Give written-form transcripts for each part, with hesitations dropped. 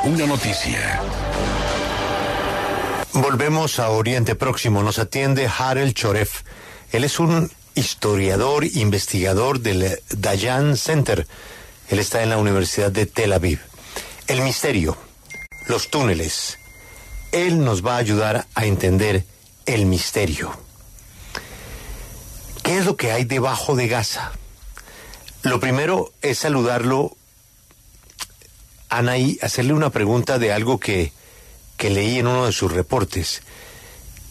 Una noticia. Volvemos a Oriente Próximo. Nos atiende Harel Choref. Él es un historiador, investigador del Dayan Center. Él está en la Universidad de Tel Aviv. El misterio, los túneles. Él nos va a ayudar a entender el misterio. ¿Qué es lo que hay debajo de Gaza? Lo primero es saludarlo, Anaí, hacerle una pregunta de algo que leí en uno de sus reportes.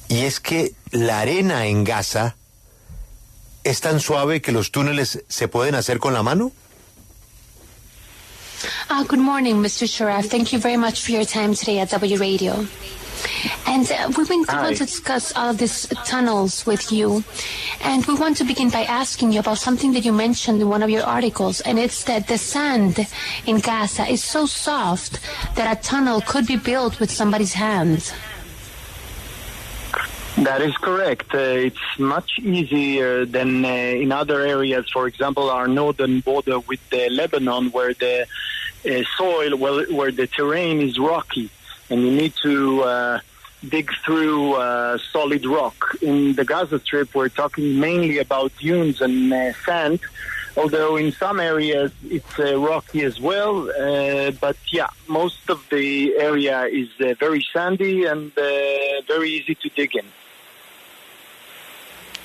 Y es que la arena en Gaza es tan suave que los túneles se pueden hacer con la mano. Good morning, Mr. Sharaf. Thank you very much for your time today at W Radio. And we want to discuss all of these tunnels with you. And we want to begin by asking you about something that you mentioned in one of your articles. And it's that the sand in Gaza is so soft that a tunnel could be built with somebody's hands. That is correct. It's much easier than in other areas. For example, our northern border with Lebanon, where the soil, where the terrain is rocky, and you need to dig through solid rock. In the Gaza Strip, we're talking mainly about dunes and sand, although in some areas it's rocky as well. But yeah, most of the area is very sandy and very easy to dig in.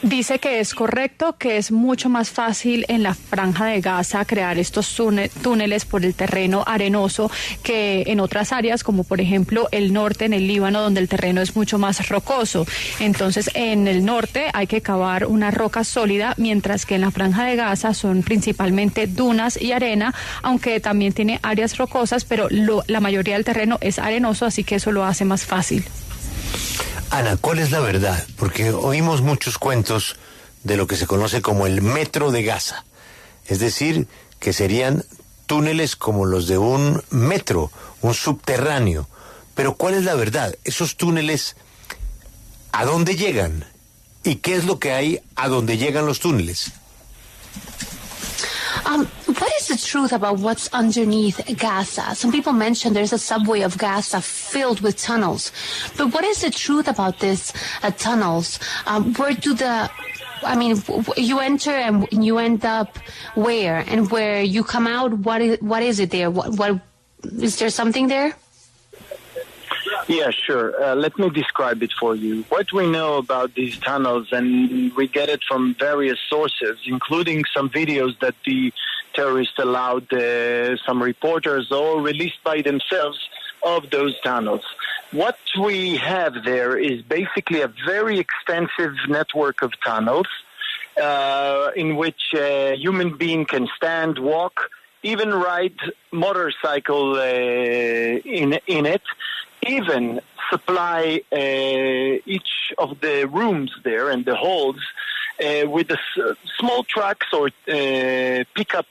Dice que es correcto, que es mucho más fácil en la franja de Gaza crear estos túneles por el terreno arenoso que en otras áreas, como por ejemplo el norte, en el Líbano, donde el terreno es mucho más rocoso. Entonces, en el norte hay que cavar una roca sólida, mientras que en la franja de Gaza son principalmente dunas y arena, aunque también tiene áreas rocosas, pero la mayoría del terreno es arenoso, así que eso lo hace más fácil. Ana, ¿cuál es la verdad? Porque oímos muchos cuentos de lo que se conoce como el metro de Gaza. Es decir, que serían túneles como los de un metro, un subterráneo. Pero ¿cuál es la verdad? Esos túneles, ¿a dónde llegan? ¿Y qué es lo que hay a donde llegan los túneles? What is the truth about what's underneath Gaza? Some people mention there's a subway of Gaza filled with tunnels. But what is the truth about these tunnels? You enter and you end up where? And where you come out, what is it there? What is there something there? Yeah, sure. Let me describe it for you. What we know about these tunnels, and we get it from various sources, including some videos that the terrorists allowed some reporters or released by themselves of those tunnels. What we have there is basically a very extensive network of tunnels in which a human being can stand, walk, even ride motorcycle in it. Even supply each of the rooms there and the halls with small trucks or pickup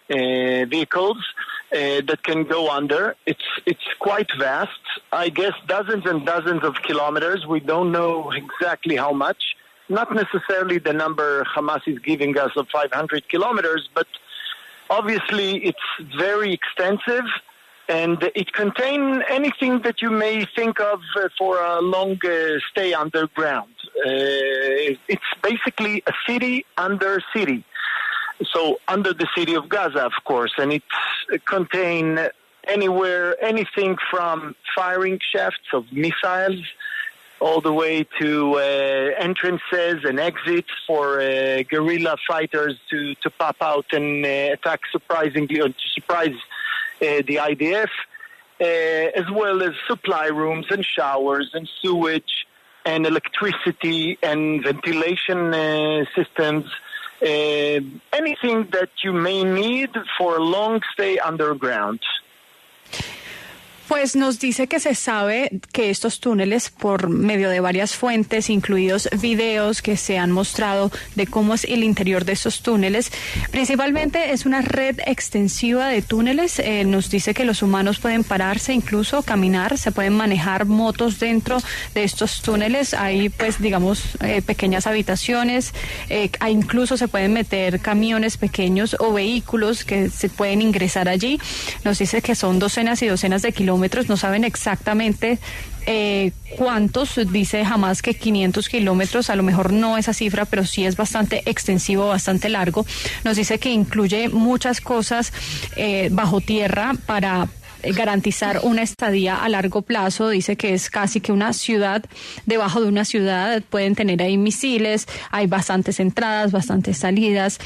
vehicles that can go under. It's quite vast. I guess dozens and dozens of kilometers. We don't know exactly how much. Not necessarily the number Hamas is giving us of 500 kilometers, but obviously it's very extensive. And it contains anything that you may think of for a long stay underground. It's basically a city under city. So under the city of Gaza, of course, and it contains anything from firing shafts of missiles all the way to entrances and exits for guerrilla fighters to pop out and attack surprisingly, or to surprise the IDF, as well as supply rooms and showers and sewage and electricity and ventilation systems, anything that you may need for a long stay underground. Pues nos dice que se sabe que estos túneles, por medio de varias fuentes, incluidos videos que se han mostrado de cómo es el interior de estos túneles, principalmente es una red extensiva de túneles. Nos dice que los humanos pueden pararse, incluso caminar, se pueden manejar motos dentro de estos túneles. Hay, pues, digamos, pequeñas habitaciones, incluso se pueden meter camiones pequeños o vehículos que se pueden ingresar allí. Nos dice que son docenas y docenas de kilómetros. No saben exactamente cuántos, dice Hamas que 500 kilómetros, a lo mejor no esa cifra, pero sí es bastante extensivo, bastante largo. Nos dice que incluye muchas cosas bajo tierra para garantizar una estadía a largo plazo. Dice que es casi que una ciudad debajo de una ciudad. Pueden tener ahí misiles, hay bastantes entradas, bastantes salidas,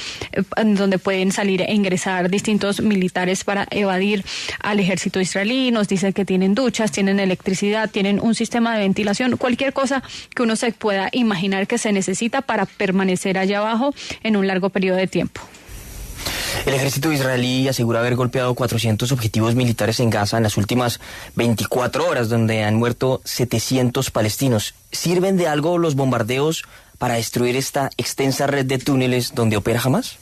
donde pueden salir e ingresar distintos militares para evadir al ejército israelí. Nos dicen que tienen duchas, tienen electricidad, tienen un sistema de ventilación, cualquier cosa que uno se pueda imaginar que se necesita para permanecer allá abajo en un largo periodo de tiempo. El ejército israelí asegura haber golpeado 400 objetivos militares en Gaza en las últimas 24 horas, donde han muerto 700 palestinos. ¿Sirven de algo los bombardeos para destruir esta extensa red de túneles donde opera Hamas?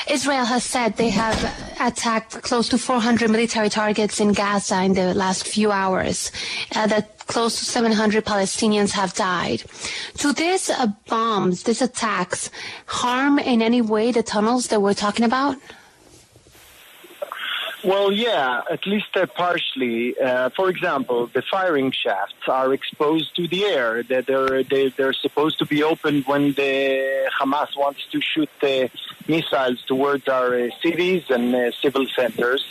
Israel has said they have attacked close to 400 military targets in Gaza in the last few hours, that close to 700 Palestinians have died. Do these bombs, these attacks, harm in any way the tunnels that we're talking about? Well, yeah, at least partially. For example, the firing shafts are exposed to the air. They're supposed to be opened when the Hamas wants to shoot missiles towards our cities and civil centers.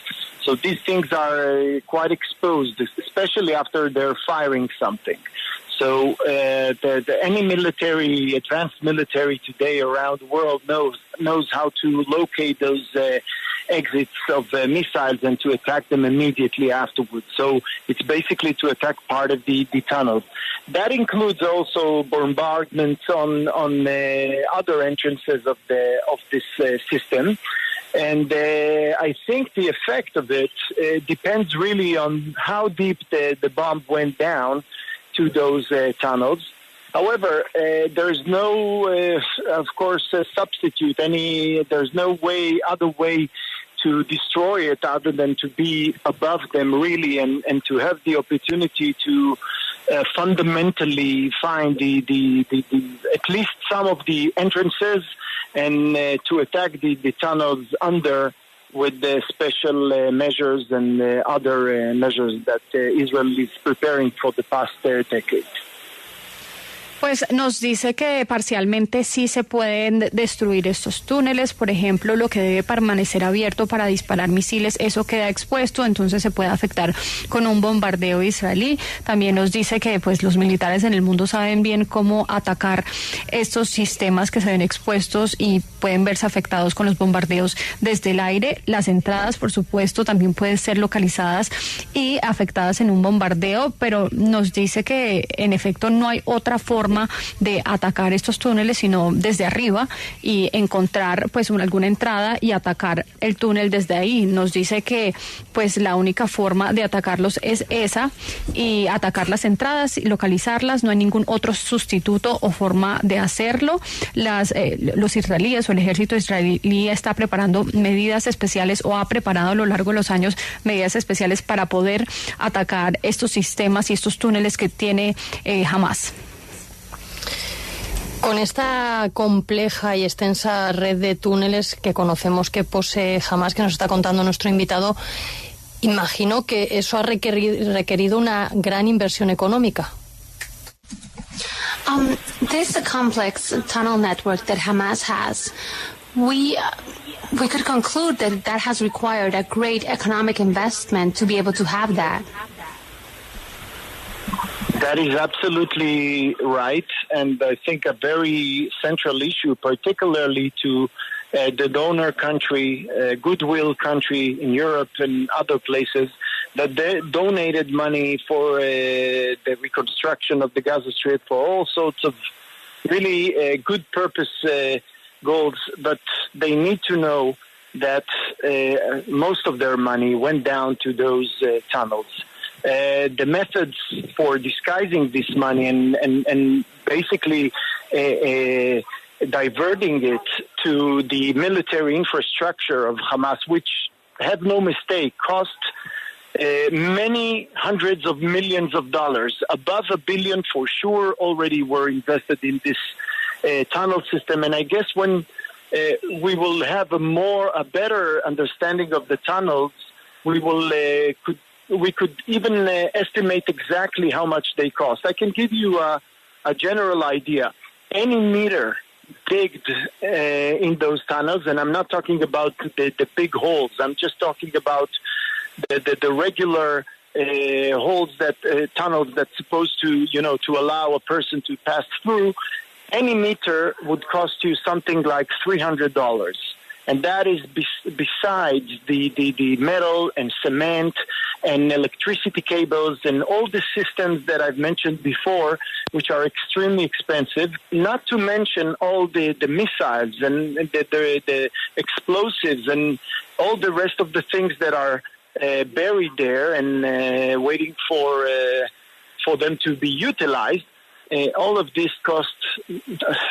So these things are quite exposed, especially after they're firing something. So any military, advanced military today around the world knows how to locate those exits of missiles and to attack them immediately afterwards. So it's basically to attack part of the tunnel. That includes also bombardments on other entrances of this system. And I think the effect of it depends really on how deep the bomb went down to those tunnels. However, there's no, of course, substitute. There's no other way to destroy it other than to be above them really and to have the opportunity to fundamentally find the at least some of the entrances and to attack the tunnels under with the special measures and other measures that Israel is preparing for the past decade. Pues nos dice que parcialmente sí se pueden destruir estos túneles. Por ejemplo, lo que debe permanecer abierto para disparar misiles, eso queda expuesto, entonces se puede afectar con un bombardeo israelí. También nos dice que pues los militares en el mundo saben bien cómo atacar estos sistemas que se ven expuestos y pueden verse afectados con los bombardeos desde el aire. Las entradas, por supuesto, también pueden ser localizadas y afectadas en un bombardeo, pero nos dice que en efecto no hay otra forma de atacar estos túneles sino desde arriba y encontrar pues alguna entrada y atacar el túnel desde ahí. Nos dice que pues la única forma de atacarlos es esa y atacar las entradas y localizarlas. No hay ningún otro sustituto o forma de hacerlo. Los israelíes o el ejército israelí está preparando medidas especiales o ha preparado a lo largo de los años medidas especiales para poder atacar estos sistemas y estos túneles que tiene Hamas. Con esta compleja y extensa red de túneles que conocemos que posee Hamas, que nos está contando nuestro invitado, imagino que eso ha requerido una gran inversión económica. This complex tunnel network that Hamas has, we could conclude that has required a great economic investment to be able to have that. That is absolutely right, and I think a very central issue, particularly to the donor country, goodwill country in Europe and other places, that they donated money for the reconstruction of the Gaza Strip for all sorts of really good purpose goals, but they need to know that most of their money went down to those tunnels. The methods for disguising this money and basically diverting it to the military infrastructure of Hamas, which, have no mistake, cost many hundreds of millions of dollars, above $1 billion for sure, already were invested in this tunnel system. And I guess when we will have a better understanding of the tunnels, we could even estimate exactly how much they cost. I can give you a general idea. Any meter digged in those tunnels, and I'm not talking about the big holes. I'm just talking about the regular holes tunnels that's supposed to allow a person to pass through. Any meter would cost you something like $300, and that is besides the metal and cement and electricity cables and all the systems that I've mentioned before, which are extremely expensive, not to mention all the missiles and the explosives and all the rest of the things that are buried there and waiting for them to be utilized. All of this costs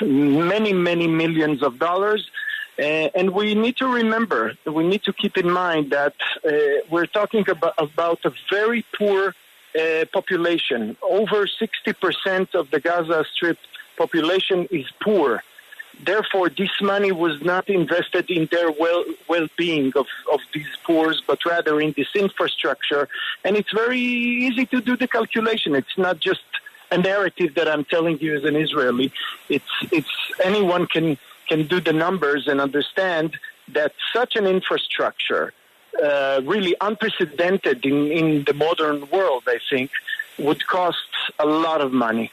many, many millions of dollars. And we need to remember, we need to keep in mind that we're talking about a very poor population. Over 60% of the Gaza Strip population is poor. Therefore, this money was not invested in their well-being of these poor, but rather in this infrastructure. And it's very easy to do the calculation. It's not just a narrative that I'm telling you as an Israeli. It's anyone can do the numbers and understand that such an infrastructure, really unprecedented in the modern world, I think, would cost a lot of money.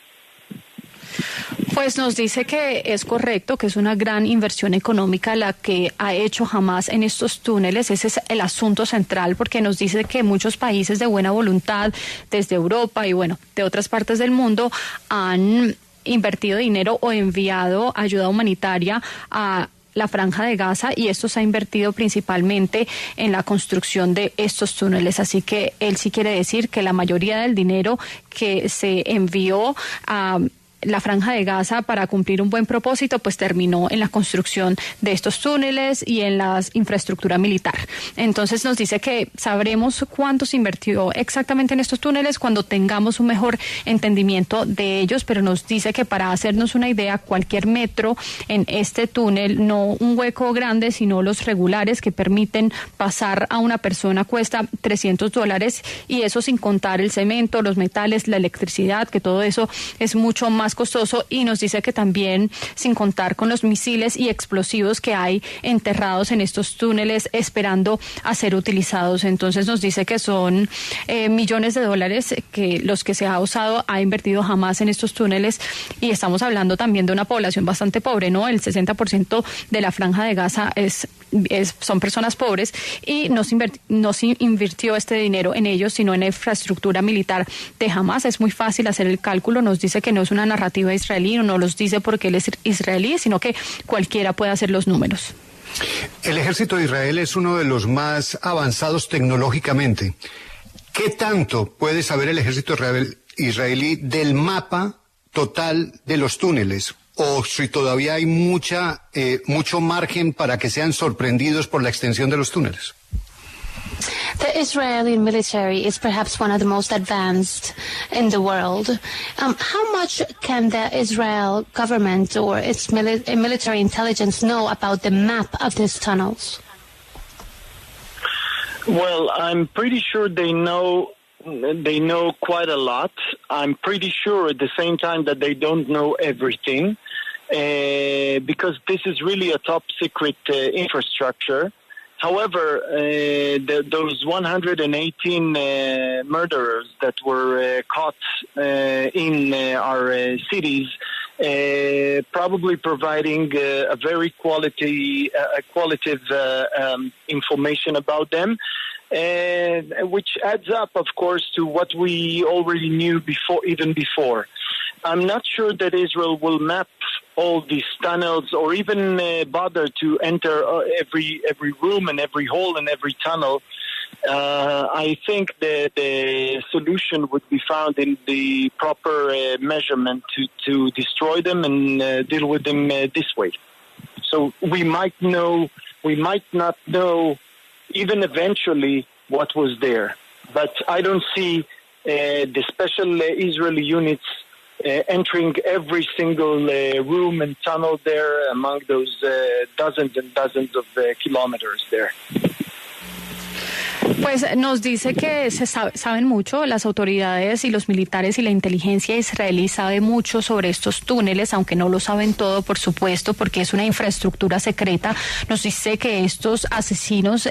Pues nos dice que es correcto, que es una gran inversión económica la que ha hecho Hamas en estos túneles. Ese es el asunto central, porque nos dice que muchos países de buena voluntad, desde Europa y de otras partes del mundo, han invertido dinero o enviado ayuda humanitaria a la Franja de Gaza, y esto se ha invertido principalmente en la construcción de estos túneles. Así que él sí quiere decir que la mayoría del dinero que se envió a la Franja de Gaza para cumplir un buen propósito, pues terminó en la construcción de estos túneles y en la infraestructura militar. Entonces nos dice que sabremos cuánto se invirtió exactamente en estos túneles cuando tengamos un mejor entendimiento de ellos, pero nos dice que para hacernos una idea, cualquier metro en este túnel, no un hueco grande, sino los regulares que permiten pasar a una persona, cuesta $300, y eso sin contar el cemento, los metales, la electricidad, que todo eso es mucho más costoso, y nos dice que también sin contar con los misiles y explosivos que hay enterrados en estos túneles esperando a ser utilizados. Entonces nos dice que son millones de dólares que los que se ha invertido Hamas en estos túneles, y estamos hablando también de una población bastante pobre, ¿no? El 60% de la Franja de Gaza son personas pobres, y no se invirtió este dinero en ellos, sino en la infraestructura militar de Hamas. Es muy fácil hacer el cálculo. Nos dice que no es una narrativa israelí, no los dice porque él es israelí, sino que cualquiera puede hacer los números. El ejército de Israel es uno de los más avanzados tecnológicamente. ¿Qué tanto puede saber el ejército israelí del mapa total de los túneles? ¿O si todavía hay mucho margen para que sean sorprendidos por la extensión de los túneles? The Israeli military is perhaps one of the most advanced in the world. How much can the Israel government or its military intelligence know about the map of these tunnels? Well, I'm pretty sure they know quite a lot. I'm pretty sure at the same time that they don't know everything, because this is really a top secret infrastructure. However, those 118 murderers that were caught in our cities probably providing a very qualitative information about them, which adds up, of course, to what we already knew even before. I'm not sure that Israel will map all these tunnels or even bother to enter every room and every hole and every tunnel. I think the solution would be found in the proper measurement to destroy them and deal with them this way. So we might not know even eventually what was there. But I don't see the special Israeli units entering every single room and tunnel there among those dozens and dozens of kilometers there. Pues nos dice que saben mucho, las autoridades y los militares y la inteligencia israelí sabe mucho sobre estos túneles, aunque no lo saben todo, por supuesto, porque es una infraestructura secreta. Nos dice que estos asesinos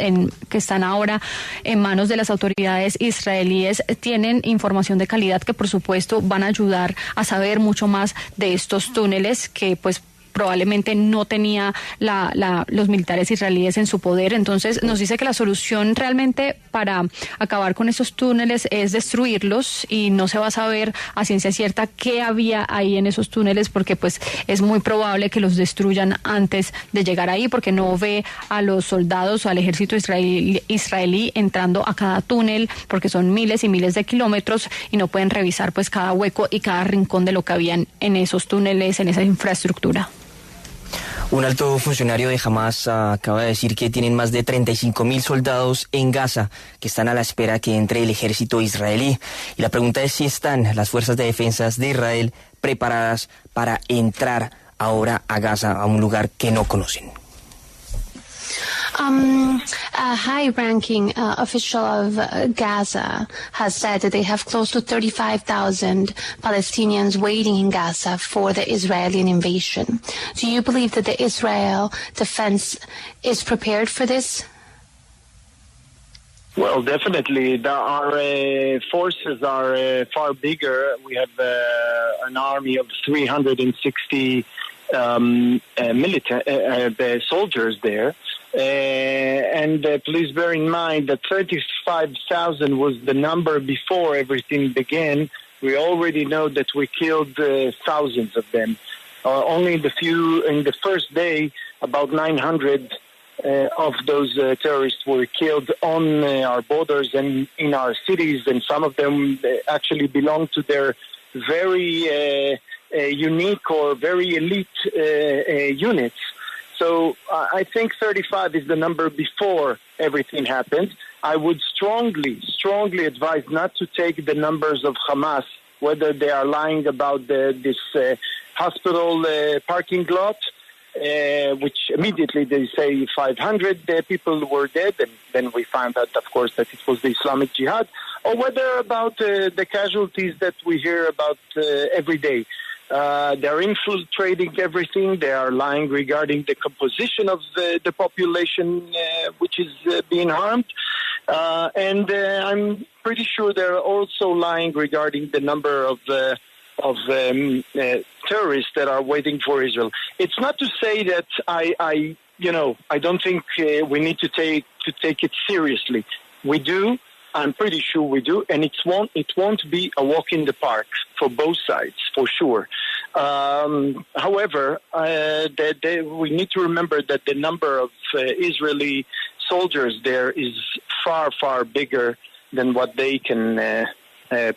que están ahora en manos de las autoridades israelíes tienen información de calidad que, por supuesto, van a ayudar a saber mucho más de estos túneles que, pues, probablemente no tenía los militares israelíes en su poder. Entonces nos dice que la solución realmente para acabar con esos túneles es destruirlos, y no se va a saber a ciencia cierta qué había ahí en esos túneles, porque pues es muy probable que los destruyan antes de llegar ahí, porque no ve a los soldados o al ejército israelí entrando a cada túnel, porque son miles y miles de kilómetros y no pueden revisar pues cada hueco y cada rincón de lo que habían en esos túneles, en esa infraestructura. Un alto funcionario de Hamas acaba de decir que tienen más de 35.000 soldados en Gaza que están a la espera que entre el ejército israelí. Y la pregunta es si están las fuerzas de defensa de Israel preparadas para entrar ahora a Gaza, a un lugar que no conocen. High-ranking official of Gaza has said that they have close to 35,000 Palestinians waiting in Gaza for the Israeli invasion. Do you believe that the Israel defense is prepared for this? Well, definitely. Our forces are far bigger. We have an army of 360 soldiers there. And please bear in mind that 35,000 was the number before everything began. We already know that we killed thousands of them. Only in the first day, about 900 of those terrorists were killed on our borders and in our cities, and some of them actually belong to their very unique or very elite units. So I think 35 is the number before everything happened. I would strongly advise not to take the numbers of Hamas, whether they are lying about this hospital parking lot, which immediately they say 500 people were dead, and then we found out, of course, that it was the Islamic Jihad, or whether about the casualties that we hear about every day. They're infiltrating everything. They are lying regarding the composition of the population which is being harmed. And I'm pretty sure they're also lying regarding the number of terrorists that are waiting for Israel. It's not to say that I don't think we need to take it seriously. We do. I'm pretty sure we do, and it won't be a walk in the park for both sides, for sure. However, we need to remember that the number of Israeli soldiers there is far, far bigger than what they can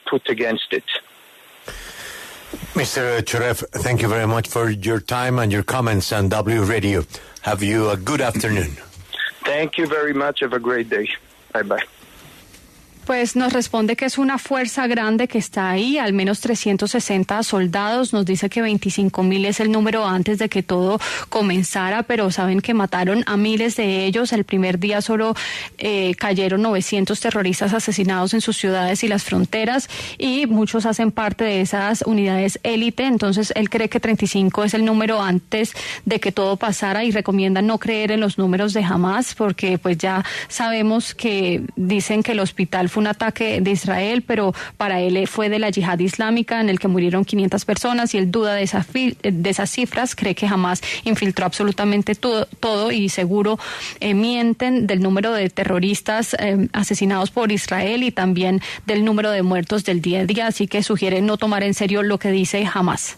put against it. Mr. Cheref, thank you very much for your time and your comments on W Radio. Have you a good afternoon. Thank you very much. Have a great day. Bye-bye. Pues nos responde que es una fuerza grande que está ahí, al menos 360 soldados. Nos dice que 25.000 es el número antes de que todo comenzara, pero saben que mataron a miles de ellos. El primer día solo cayeron 900 terroristas asesinados en sus ciudades y las fronteras, y muchos hacen parte de esas unidades élite. Entonces él cree que 35 es el número antes de que todo pasara, y recomienda no creer en los números de Hamas, porque pues ya sabemos que dicen que el hospital fue fue un ataque de Israel, pero para él fue de la yihad islámica en el que murieron 500 personas y él duda de esas cifras, cree que Hamás infiltró absolutamente todo y seguro mienten del número de terroristas asesinados por Israel y también del número de muertos del día a día, así que sugiere no tomar en serio lo que dice Hamás.